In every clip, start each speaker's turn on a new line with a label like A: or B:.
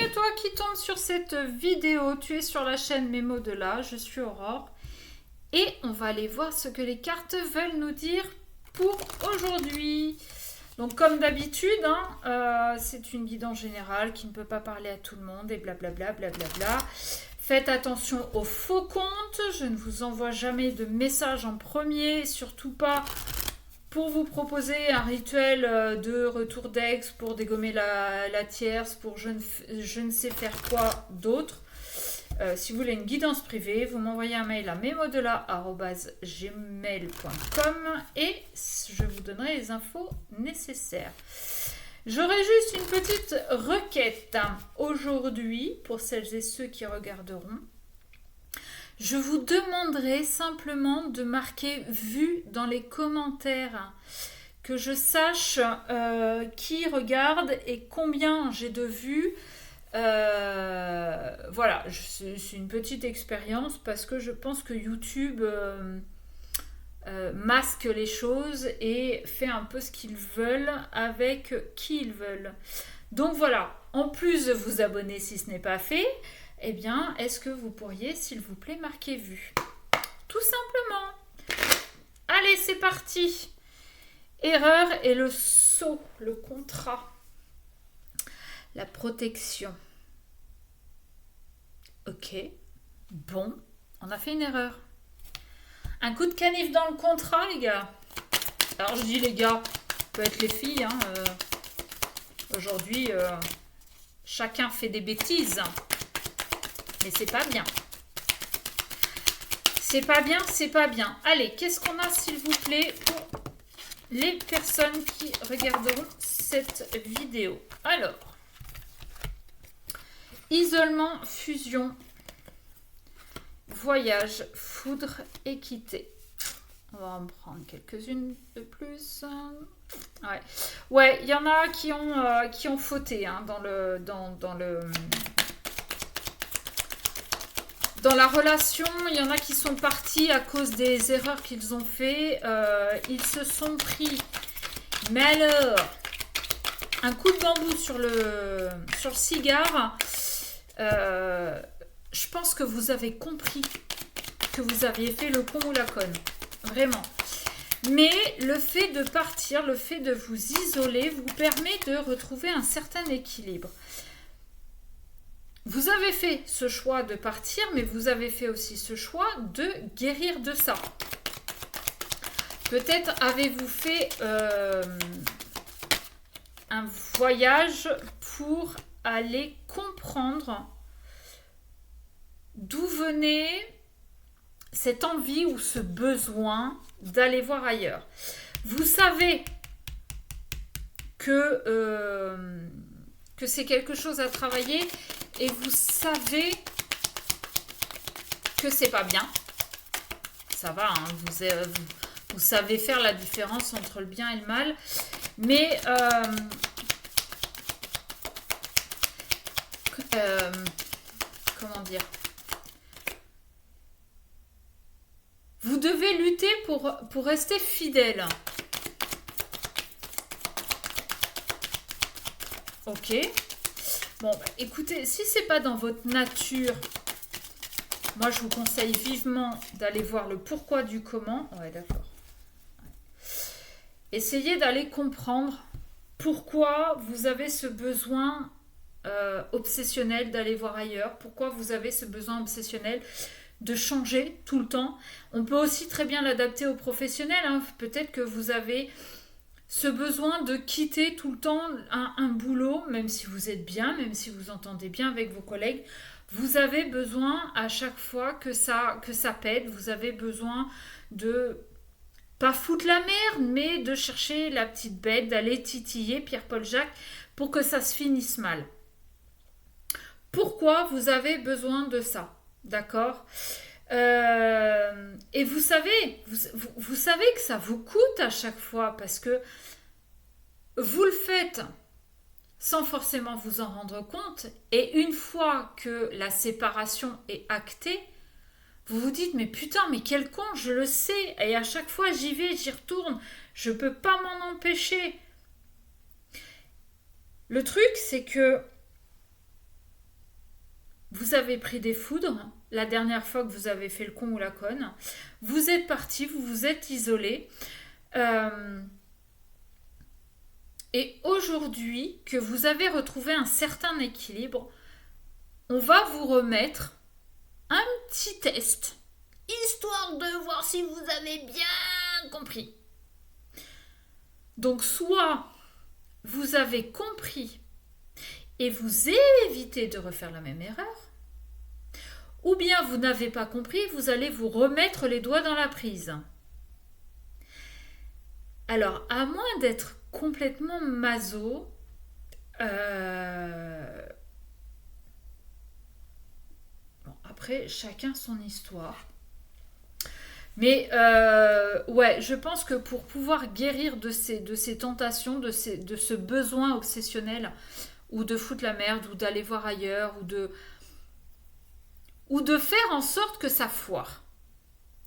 A: à toi qui tombe sur cette vidéo. Tu es sur la chaîne Mémo de là, je suis Aurore. Et on va aller voir ce que les cartes veulent nous dire pour aujourd'hui. Donc comme d'habitude, c'est une guidance générale qui ne peut pas parler à tout le monde et blablabla, blablabla. Faites attention aux faux comptes. Je ne vous envoie jamais de message en premier, surtout pas pour vous proposer un rituel de retour d'ex, pour dégommer la tierce, pour je ne sais faire quoi d'autre. Si vous voulez une guidance privée, vous m'envoyez un mail à memodela@gmail.com et je vous donnerai les infos nécessaires. J'aurai juste une petite requête aujourd'hui pour celles et ceux qui regarderont. Je vous demanderai simplement de marquer vu dans les commentaires, que je sache qui regarde et combien j'ai de vues. Voilà, c'est une petite expérience parce que je pense que YouTube masque les choses et fait un peu ce qu'ils veulent avec qui ils veulent. Donc voilà, en plus de vous abonner si ce n'est pas fait, eh bien, est-ce que vous pourriez, s'il vous plaît, marquer vu? Tout simplement. Allez, c'est parti. Erreur et le sceau, le contrat. La protection. Ok. Bon, on a fait une erreur. Un coup de canif dans le contrat, les gars. Alors, je dis les gars, peut être les filles. Aujourd'hui, chacun fait des bêtises. Mais c'est pas bien. C'est pas bien, c'est pas bien. Allez, qu'est-ce qu'on a, s'il vous plaît, pour les personnes qui regarderont cette vidéo? Alors, isolement, fusion, voyage, foudre, équité. On va en prendre quelques-unes de plus. Ouais, il y en a qui ont fauté dans la relation. Il y en a qui sont partis à cause des erreurs qu'ils ont fait. Ils se sont pris, mais alors, un coup de bambou sur le cigare. Je pense que vous avez compris que vous aviez fait le con ou la conne. Vraiment. Mais le fait de partir, le fait de vous isoler, vous permet de retrouver un certain équilibre. Vous avez fait ce choix de partir, mais vous avez fait aussi ce choix de guérir de ça. Peut-être avez-vous fait un voyage pour aller comprendre d'où venait cette envie ou ce besoin d'aller voir ailleurs. Vous savez que c'est quelque chose à travailler et vous savez que c'est pas bien. Ça va, vous savez faire la différence entre le bien et le mal. Mais comment dire, vous devez lutter pour rester fidèle. Ok. Bon, écoutez, si c'est pas dans votre nature, moi je vous conseille vivement d'aller voir le pourquoi du comment. Ouais, d'accord. Essayez d'aller comprendre pourquoi vous avez ce besoin obsessionnel d'aller voir ailleurs, pourquoi vous avez ce besoin obsessionnel de changer tout le temps. On peut aussi très bien l'adapter aux professionnels. Peut-être que vous avez ce besoin de quitter tout le temps un boulot, même si vous êtes bien, même si vous entendez bien avec vos collègues. Vous avez besoin à chaque fois que ça pète. Vous avez besoin de pas foutre la merde, mais de chercher la petite bête, d'aller titiller Pierre-Paul Jacques pour que ça se finisse mal. Pourquoi vous avez besoin de ça? D'accord? Et vous savez, vous savez que ça vous coûte à chaque fois parce que vous le faites sans forcément vous en rendre compte. Et une fois que la séparation est actée, vous vous dites, mais putain, mais quel con, je le sais. Et à chaque fois, j'y vais, j'y retourne. Je peux pas m'en empêcher. Le truc, c'est que vous avez pris des foudres la dernière fois que vous avez fait le con ou la conne. Vous êtes parti, vous vous êtes isolé. Et aujourd'hui, que vous avez retrouvé un certain équilibre, on va vous remettre un petit test, histoire de voir si vous avez bien compris. Donc, soit vous avez compris et vous évitez de refaire la même erreur, ou bien vous n'avez pas compris, vous allez vous remettre les doigts dans la prise. Alors, à moins d'être complètement maso, bon, après, chacun son histoire. Mais ouais, je pense que pour pouvoir guérir de ces tentations, de ce besoin obsessionnel, ou de foutre la merde, ou d'aller voir ailleurs, ou de faire en sorte que ça foire.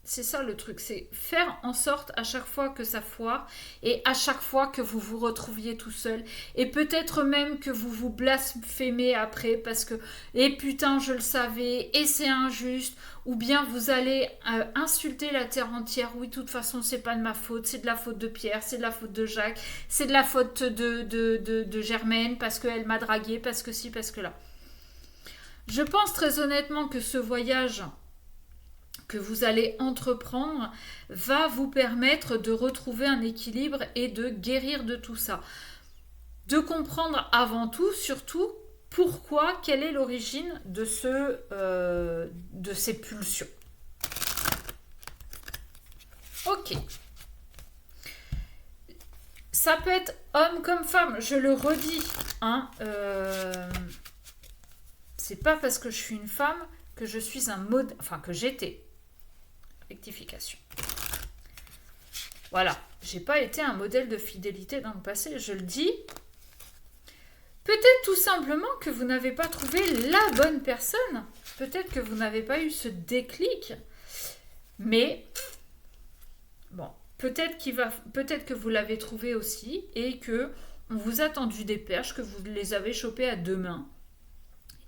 A: C'est ça le truc, c'est faire en sorte à chaque fois que ça foire et à chaque fois que vous vous retrouviez tout seul et peut-être même que vous vous blasphémez après parce que et putain je le savais et c'est injuste ou bien vous allez insulter la terre entière. Oui, de toute façon c'est pas de ma faute, c'est de la faute de Pierre, c'est de la faute de Jacques, c'est de la faute de Germaine parce qu'elle m'a dragué, parce que si, parce que là. Je pense très honnêtement que ce voyage que vous allez entreprendre va vous permettre de retrouver un équilibre et de guérir de tout ça. De comprendre avant tout, surtout, pourquoi, quelle est l'origine de ces pulsions. Ok. Ça peut être homme comme femme, je le redis. Hein, c'est pas parce que je suis une femme que je suis un modèle, enfin que j'étais. Rectification. Voilà, j'ai pas été un modèle de fidélité dans le passé, je le dis. Peut-être tout simplement que vous n'avez pas trouvé la bonne personne. Peut-être que vous n'avez pas eu ce déclic. Mais bon, peut-être que vous l'avez trouvé aussi et que on vous a tendu des perches, que vous les avez chopées à deux mains.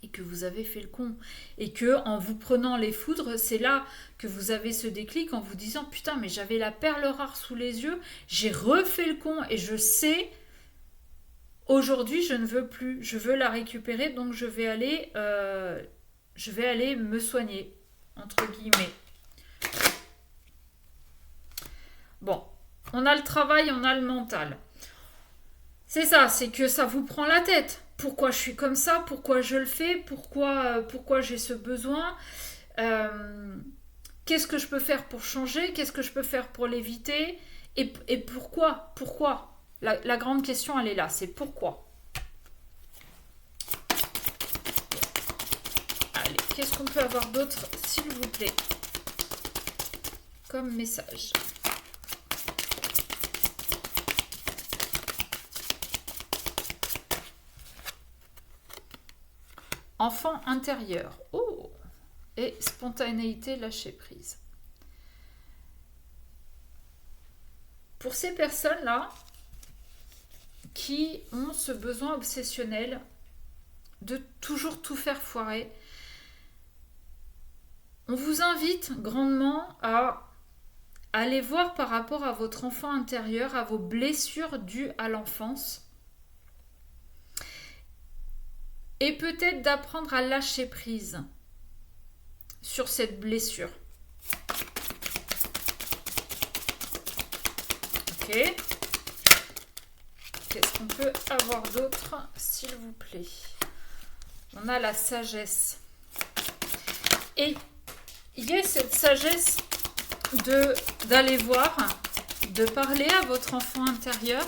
A: Et que vous avez fait le con. Et que en vous prenant les foudres, c'est là que vous avez ce déclic en vous disant putain mais j'avais la perle rare sous les yeux, j'ai refait le con et je sais aujourd'hui je ne veux plus, je veux la récupérer donc je vais aller me soigner entre guillemets. Bon, on a le travail, on a le mental. C'est ça, c'est que ça vous prend la tête. Pourquoi je suis comme ça, pourquoi je le fais, pourquoi j'ai ce besoin, qu'est-ce que je peux faire pour changer, qu'est-ce que je peux faire pour l'éviter et pourquoi la grande question elle est là, c'est pourquoi. Allez, qu'est-ce qu'on peut avoir d'autre s'il vous plaît comme message. Enfant intérieur. Oh. Et spontanéité, lâcher prise. Pour ces personnes-là qui ont ce besoin obsessionnel de toujours tout faire foirer, on vous invite grandement à aller voir par rapport à votre enfant intérieur, à vos blessures dues à l'enfance. Et peut-être d'apprendre à lâcher prise sur cette blessure. Ok. Qu'est-ce qu'on peut avoir d'autre, s'il vous plaît? On a la sagesse. Et il y a cette sagesse d'aller voir, de parler à votre enfant intérieur.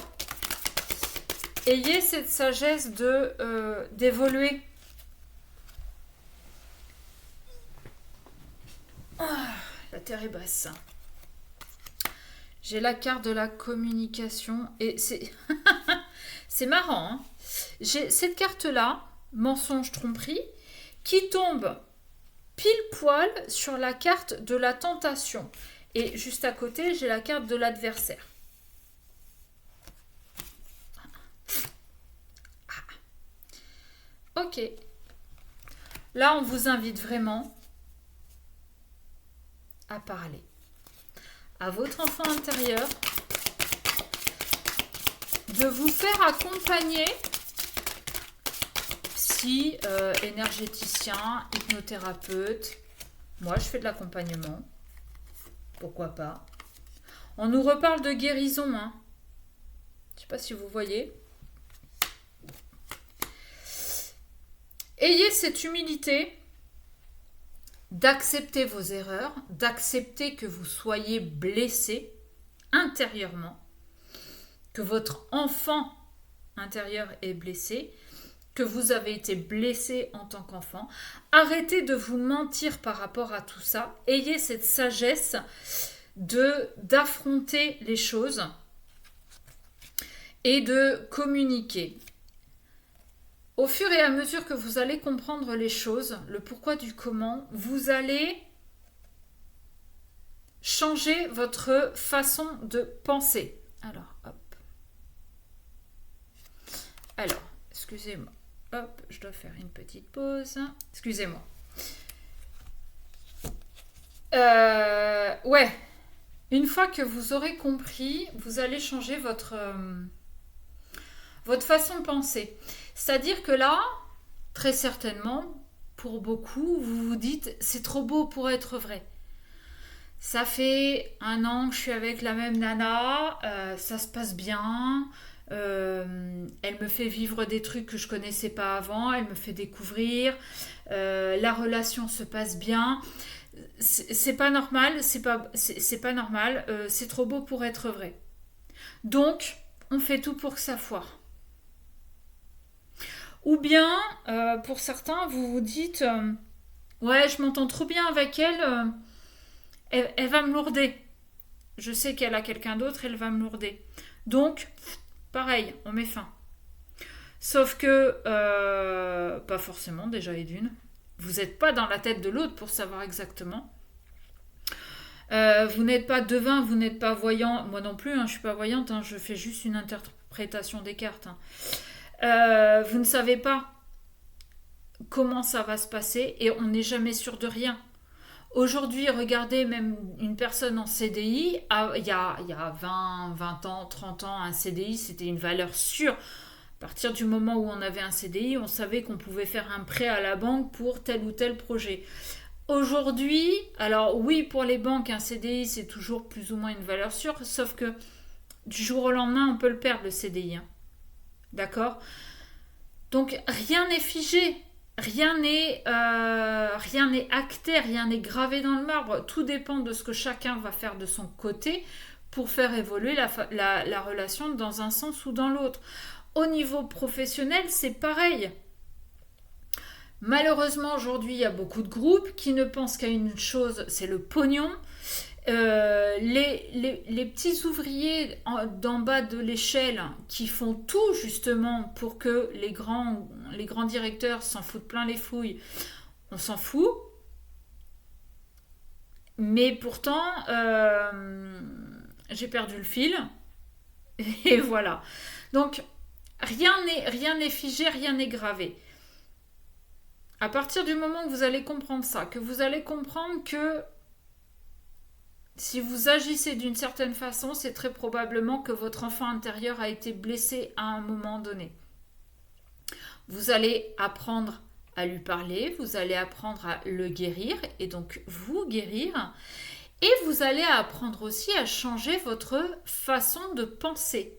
A: Ayez cette sagesse d'évoluer. La terre est basse. J'ai la carte de la communication et c'est c'est marrant. Hein, j'ai cette carte-là, mensonge, tromperie, qui tombe pile poil sur la carte de la tentation. Et juste à côté, j'ai la carte de l'adversaire. Ok. Là, on vous invite vraiment à parler à votre enfant intérieur, de vous faire accompagner, psy, énergéticien, hypnothérapeute. Moi, je fais de l'accompagnement. Pourquoi pas? On nous reparle de guérison, hein. Je ne sais pas si vous voyez. Ayez cette humilité d'accepter vos erreurs, d'accepter que vous soyez blessé intérieurement, que votre enfant intérieur est blessé, que vous avez été blessé en tant qu'enfant. Arrêtez de vous mentir par rapport à tout ça. Ayez cette sagesse d'affronter les choses et de communiquer. Au fur et à mesure que vous allez comprendre les choses, le pourquoi du comment, vous allez changer votre façon de penser. Alors, hop. Alors, excusez-moi. Hop, je dois faire une petite pause. Excusez-moi. Ouais. Une fois que vous aurez compris, vous allez changer votre façon de penser. C'est-à-dire que là, très certainement, pour beaucoup, vous vous dites, c'est trop beau pour être vrai. Ça fait 1 an que je suis avec la même nana, ça se passe bien, elle me fait vivre des trucs que je connaissais pas avant, elle me fait découvrir, la relation se passe bien. C'est pas normal, c'est pas normal, c'est trop beau pour être vrai. Donc, on fait tout pour que ça foire. Ou bien, pour certains, vous vous dites, ouais, je m'entends trop bien avec elle, elle va me lourder. Je sais qu'elle a quelqu'un d'autre, elle va me lourder. Donc, pareil, on met fin. Sauf que, pas forcément, déjà et d'une. Vous n'êtes pas dans la tête de l'autre pour savoir exactement. Vous n'êtes pas devin, vous n'êtes pas voyant. Moi non plus, hein, je ne suis pas voyante, hein, je fais juste une interprétation des cartes. Hein. Vous ne savez pas comment ça va se passer et on n'est jamais sûr de rien. Aujourd'hui, regardez même une personne en CDI, il y a 20 ans, 30 ans, un CDI, c'était une valeur sûre. À partir du moment où on avait un CDI, on savait qu'on pouvait faire un prêt à la banque pour tel ou tel projet. Aujourd'hui, alors oui, pour les banques, un CDI, c'est toujours plus ou moins une valeur sûre, sauf que du jour au lendemain, on peut le perdre, le CDI. Hein. D'accord ? Donc, rien n'est figé. Rien n'est acté, rien n'est gravé dans le marbre. Tout dépend de ce que chacun va faire de son côté pour faire évoluer la relation dans un sens ou dans l'autre. Au niveau professionnel, c'est pareil. Malheureusement, aujourd'hui, il y a beaucoup de groupes qui ne pensent qu'à une chose, c'est le pognon. Les petits ouvriers d'en bas de l'échelle qui font tout justement pour que les grands directeurs s'en foutent plein les fouilles, on s'en fout. Mais pourtant, j'ai perdu le fil. Et voilà. Donc, rien n'est figé, rien n'est gravé. À partir du moment où vous allez comprendre ça, que vous allez comprendre que si vous agissez d'une certaine façon, c'est très probablement que votre enfant intérieur a été blessé à un moment donné. Vous allez apprendre à lui parler, vous allez apprendre à le guérir et donc vous guérir. Et vous allez apprendre aussi à changer votre façon de penser.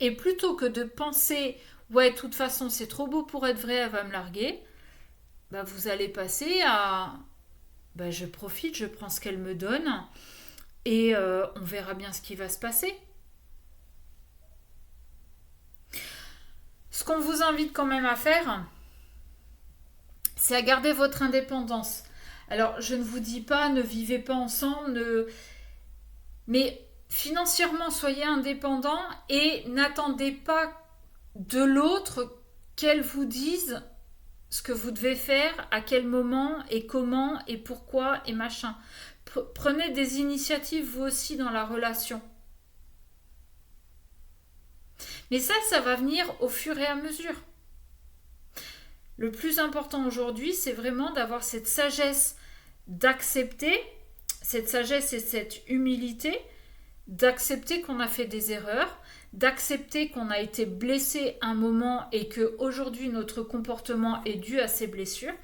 A: Et plutôt que de penser « ouais, de toute façon, c'est trop beau pour être vrai, elle va me larguer », bah, vous allez passer à « je profite, je prends ce qu'elle me donne et on verra bien ce qui va se passer ». Ce qu'on vous invite quand même à faire, c'est à garder votre indépendance. Alors, je ne vous dis pas, ne vivez pas ensemble, mais financièrement, soyez indépendants et n'attendez pas de l'autre qu'elle vous dise ce que vous devez faire, à quel moment et comment et pourquoi et machin. Prenez des initiatives vous aussi dans la relation. Mais ça va venir au fur et à mesure. Le plus important aujourd'hui, c'est vraiment d'avoir cette sagesse d'accepter, cette sagesse et cette humilité, d'accepter qu'on a fait des erreurs, d'accepter qu'on a été blessé un moment et que aujourd'hui notre comportement est dû à ces blessures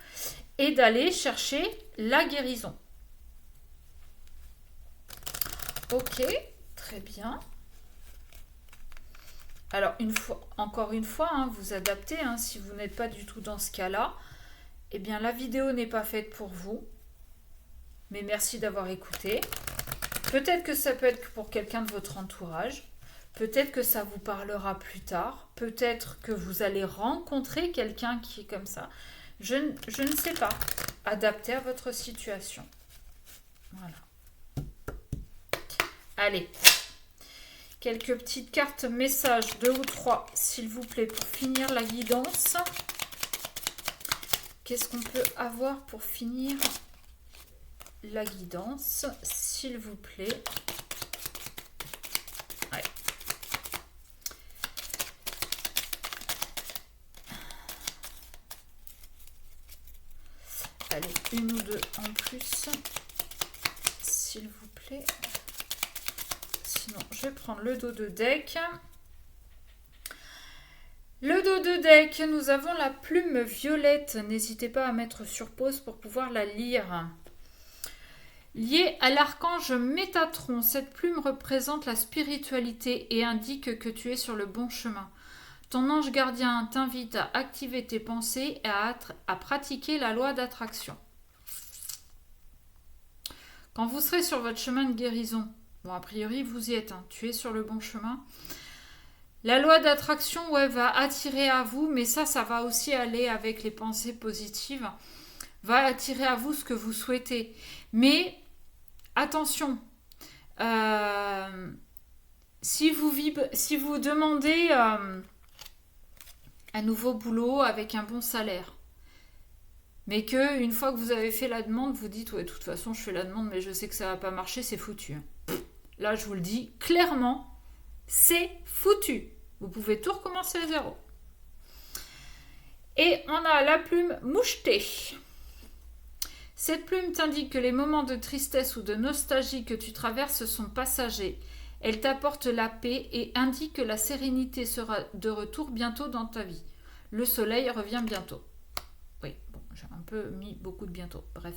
A: et d'aller chercher la guérison. Ok, très bien. Alors, encore une fois, hein, vous adaptez. Hein, si vous n'êtes pas du tout dans ce cas-là, eh bien, la vidéo n'est pas faite pour vous. Mais merci d'avoir écouté. Peut-être que ça peut être pour quelqu'un de votre entourage. Peut-être que ça vous parlera plus tard. Peut-être que vous allez rencontrer quelqu'un qui est comme ça. Je ne sais pas. Adapté à votre situation. Voilà. Allez. Quelques petites cartes messages, 2 ou 3, s'il vous plaît, pour finir la guidance. Qu'est-ce qu'on peut avoir pour finir la guidance, s'il vous plaît? Ouais. Allez, une ou deux en plus, s'il vous plaît. Sinon, je vais prendre le dos de deck. Le dos de deck, nous avons la plume violette. N'hésitez pas à mettre sur pause pour pouvoir la lire. Liée à l'archange Métatron, cette plume représente la spiritualité et indique que tu es sur le bon chemin. Ton ange gardien t'invite à activer tes pensées et à pratiquer la loi d'attraction. Quand vous serez sur votre chemin de guérison, bon, a priori, vous y êtes, hein, tu es sur le bon chemin. La loi d'attraction, ouais, va attirer à vous, mais ça va aussi aller avec les pensées positives, va attirer à vous ce que vous souhaitez. Mais attention, si vous demandez un nouveau boulot avec un bon salaire, mais que une fois que vous avez fait la demande, vous dites ouais, de toute façon, je fais la demande, mais je sais que ça va pas marcher, c'est foutu. Là, je vous le dis clairement, c'est foutu. Vous pouvez tout recommencer à zéro. Et on a la plume mouchetée. Cette plume t'indique que les moments de tristesse ou de nostalgie que tu traverses sont passagers. Elle t'apporte la paix et indique que la sérénité sera de retour bientôt dans ta vie. Le soleil revient bientôt. Oui, bon, j'ai un peu mis beaucoup de bientôt. Bref.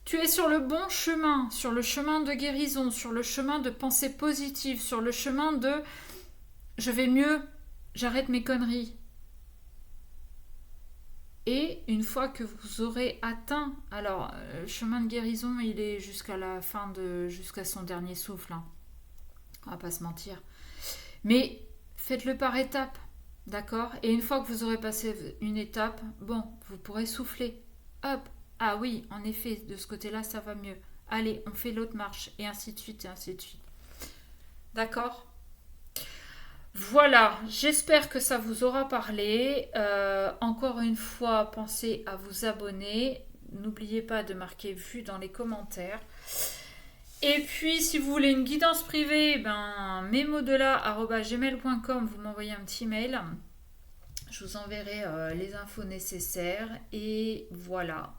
A: Tu es sur le bon chemin, sur le chemin de guérison, sur le chemin de pensée positive, sur le chemin de je vais mieux, j'arrête mes conneries. Et une fois que vous aurez atteint, alors le chemin de guérison, il est jusqu'à la fin jusqu'à son dernier souffle. Hein. On va pas se mentir. Mais faites-le par étapes, d'accord? Et une fois que vous aurez passé une étape, bon, vous pourrez souffler. Hop. Ah oui, en effet, de ce côté-là, ça va mieux. Allez, on fait l'autre marche, et ainsi de suite, et ainsi de suite. D'accord? Voilà, j'espère que ça vous aura parlé. Encore une fois, pensez à vous abonner. N'oubliez pas de marquer vu dans les commentaires. Et puis, si vous voulez une guidance privée, memodelà@gmail.com, vous m'envoyez un petit mail. Je vous enverrai les infos nécessaires. Et voilà.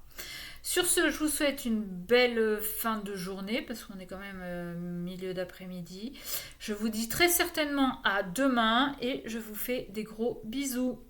A: Sur ce, je vous souhaite une belle fin de journée parce qu'on est quand même milieu d'après-midi. Je vous dis très certainement à demain et je vous fais des gros bisous.